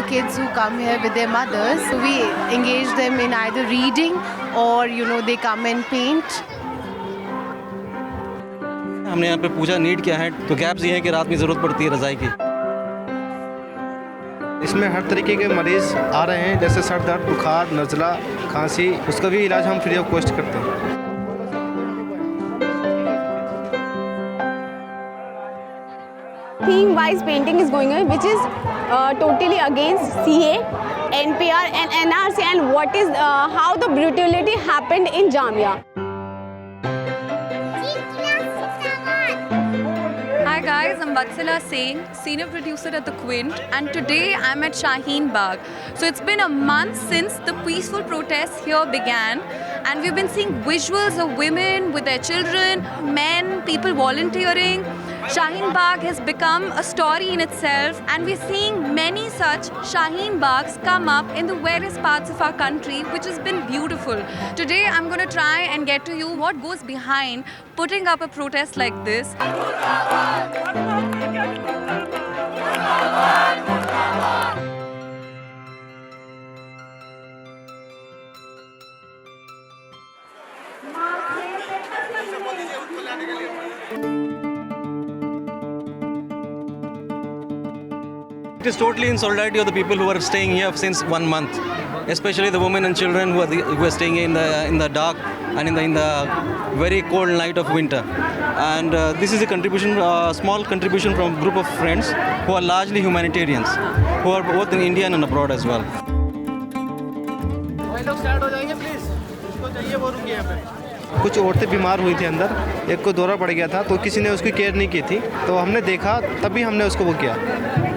kids who come here with their mothers. So we engage them in either reading or they come and paint. हमने यहाँ पे पूजा need किया है, तो gaps ये हैं कि रात में ज़रूरत पड़ती है रज़ाई की। इसमें हर तरीके के मरीज़ आ रहे हैं, जैसे सर दर्द, बुखार, नज़ला, खांसी, उसका भी इलाज हम फ्री ऑफ कॉस्ट करते हैं। Theme wise painting is going on, which is totally against CA, NPR and NRC, and what is how the brutality happened in Jamia. Hi guys, I'm Vatsala Singh, senior producer at The Quint, and today I'm at Shaheen Bagh. So it's been a month since the peaceful protests here began, and we've been seeing visuals of women with their children, men, people volunteering. Shaheen Bagh has become a story in itself, and we're seeing many such Shaheen Baghs come up in the various parts of our country, which has been beautiful. Today I'm going to try and get to you what goes behind putting up a protest like this. It is totally in solidarity of the people who are staying here since 1 month, especially the women and children who are staying in the dark and in the very cold night of winter. And this is a contribution, small contribution from a group of friends who are largely humanitarians, who are both in India and abroad as well. कुछ औरतें बीमार हुई थी अंदर, एक को दौरा पड़ गया था, तो किसी ने उसकी केयर नहीं की थी, तो हमने देखा, तभी हमने उसको वो किया।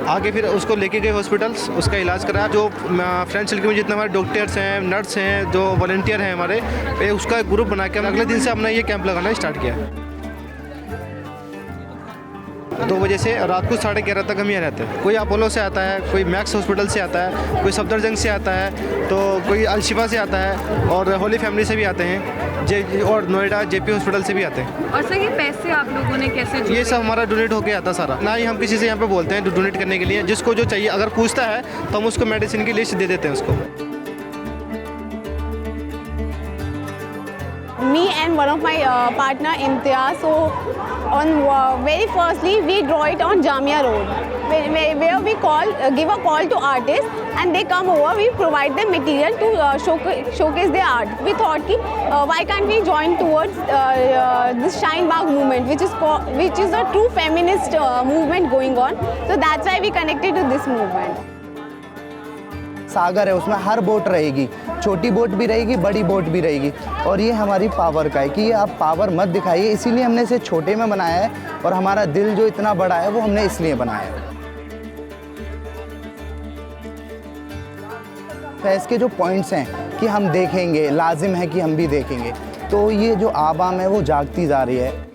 आगे फिर उसको लेके गए हॉस्पिटल्स, उसका इलाज कराया। जो फ्रेंड सर्कल में जितने हमारे डॉक्टर्स हैं, नर्स हैं, जो वॉलंटियर हैं हमारे, उसका एक ग्रुप बना के अगले दिन से हमने ये कैंप लगाना स्टार्ट किया। 2 बजे से रात को 11:30 तक हम यहाँ रहते हैं। कोई अपोलो से आता है, कोई मैक्स हॉस्पिटल से आता है, कोई सफदरजंग से आता है, तो कोई अलशिफा से आता है, और होली फैमिली से भी आते हैं, और नोएडा जेपी हॉस्पिटल से भी आते हैं। और सर ये पैसे आप लोगों ने कैसे ये सब हमारा डोनेट होके आता सारा, ना ही हम किसी से यहाँ पे बोलते हैं डोनेट करने के लिए। जिसको जो चाहिए अगर पूछता है तो हम उसको मेडिसिन की लिस्ट दे देते हैं उसको। Me and one of my partner Imtiaz, so on very firstly we draw it on Jamia Road, where we give a call to artists and they come over. We provide them material to showcase their art. We thought why can't we join towards this Shaheen Bagh movement, which is a true feminist movement going on. So that's why we connected to this movement. सागर है, उसमें हर boat रहेगी, छोटी boat भी रहेगी, बड़ी boat भी रहेगी, और ये हमारी पावर का है कि ये आप पावर मत दिखाइए, इसीलिए हमने इसे छोटे में बनाया है, और हमारा दिल जो इतना बड़ा है वो हमने इसलिए बनाया है। फैज़ के जो पॉइंट्स हैं कि हम देखेंगे, लाजिम है कि हम भी देखेंगे, तो ये जो आवाम है वो जागती जा रही है।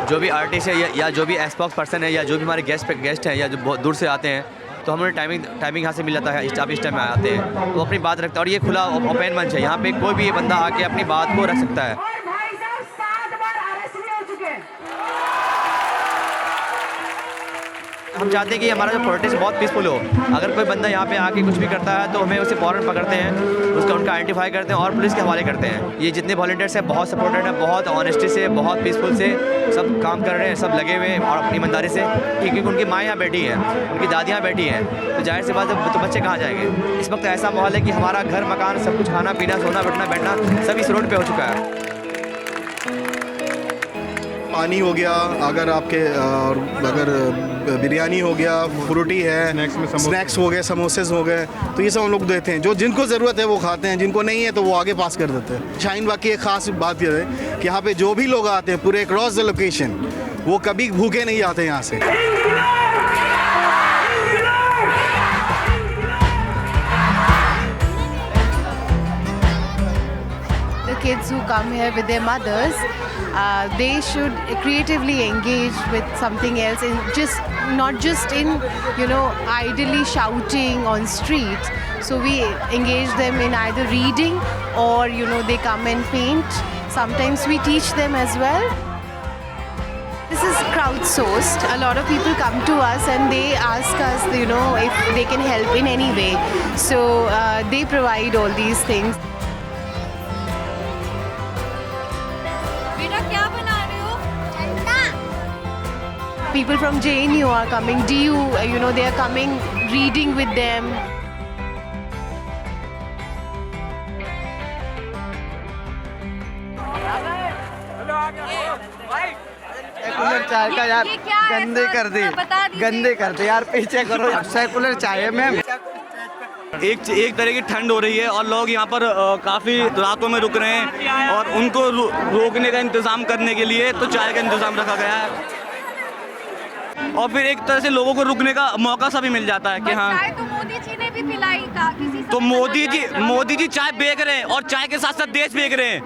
जो भी आर्टिस्ट है या जो भी स्पोक्स पर्सन है या जो भी हमारे गेस्ट हैं या जो बहुत दूर से आते हैं, तो हमें टाइमिंग यहाँ से मिल जाता है। आप इस टाइम में आते हैं वो अपनी बात रखता है, और ये खुला ओपन मंच है, यहाँ पे कोई भी बंदा आके अपनी बात को रख सकता है। हम चाहते हैं कि हमारा जो प्रोटेस्ट बहुत पीसफुल हो। अगर कोई बंदा यहाँ पे आके कुछ भी करता है तो हमें उसे फ़ौरन पकड़ते हैं, उनका आइडेंटिफाई करते हैं और पुलिस के हवाले करते हैं। ये जितने वॉलंटियर्स हैं बहुत सपोर्टेड हैं, बहुत ऑनेस्टी से, बहुत पीसफुल से सब काम कर रहे हैं, सब लगे हुए हैं और अपनी ईमानदारी से, क्योंकि उनकी माँ यहाँ बैठी हैं, उनकी दादियाँ बैठी हैं, तो जाहिर सी बात है तो बच्चे कहाँ जाएंगे। इस वक्त ऐसा माहौल है कि हमारा घर मकान सब कुछ, खाना पीना, सोना बैठना बैठना सब इस रोड पर हो चुका है। पानी हो गया, अगर आपके अगर बिरयानी हो गया, फ्रूटी है, स्नैक्स हो गए, समोसेस हो गए, तो ये सब हम लोग देते हैं। जो जिनको ज़रूरत है वो खाते हैं, जिनको नहीं है तो वो आगे पास कर देते हैं। शाहीन बाग की एक ख़ास बात यह है कि यहाँ पे जो भी लोग आते हैं पूरे अक्रॉस द लोकेशन, वो कभी भूखे नहीं आते यहाँ से। The kids who come here with their mothers, they should creatively engage with something else, and not just in idly shouting on streets. So we engage them in either reading or they come and paint. Sometimes we teach them as well. This is crowdsourced. A lot of people come to us and they ask us, you know, if they can help in any way. So they provide all these things. बेटा क्या बना रहे हो? People from JNU are coming, DU, you know, they are coming, reading with them. Secular चाय का यार ये क्या है गंदे सर? कर दे, बता दीजिए। गंदे कर दे यार, पीछे करो। सेकुलर चाय है मैम। एक तरह की ठंड हो रही है और लोग यहाँ पर काफ़ी रातों में रुक रहे हैं और उनको रोकने का इंतज़ाम करने के लिए तो चाय का इंतज़ाम रखा गया है और फिर एक तरह से लोगों को रुकने का मौका सा भी मिल जाता है कि हाँ। चाय तो मोदी जी ने भी पिलाई का किसी तो मोदी जी चाय बेच रहे हैं और चाय के साथ साथ देश बेच रहे हैं।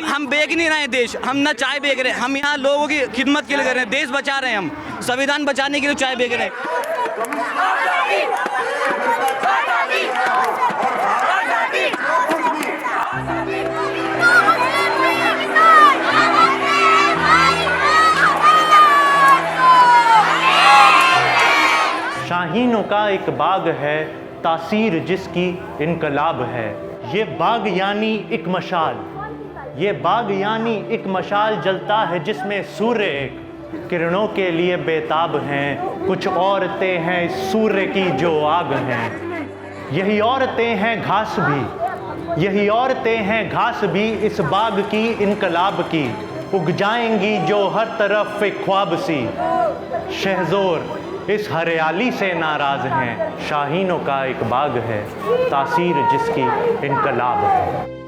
हम बेच नहीं रहे हैं देश, हम ना चाय बेच रहे हैं, हम यहाँ लोगों की खिदमत के लिए कर रहे हैं, देश बचा रहे हैं, हम संविधान बचाने के लिए चाय बेच रहे हैं। शाहीनों का एक बाग है, तासीर जिसकी इनकलाब है। ये बाग यानी एक मशाल, ये बाग यानी एक मशाल जलता है जिसमें सूर्य एक किरणों के लिए बेताब हैं। कुछ औरतें हैं इस सूर्य की जो आग हैं। यही औरतें हैं घास भी, यही औरतें हैं घास भी इस बाग की इनकलाब की। उग जाएंगी जो हर तरफ एक ख्वाब सी। शहज़ोर इस हरियाली से नाराज़ हैं। शाहीनों का एक बाग है, तासीर जिसकी इनकलाब है।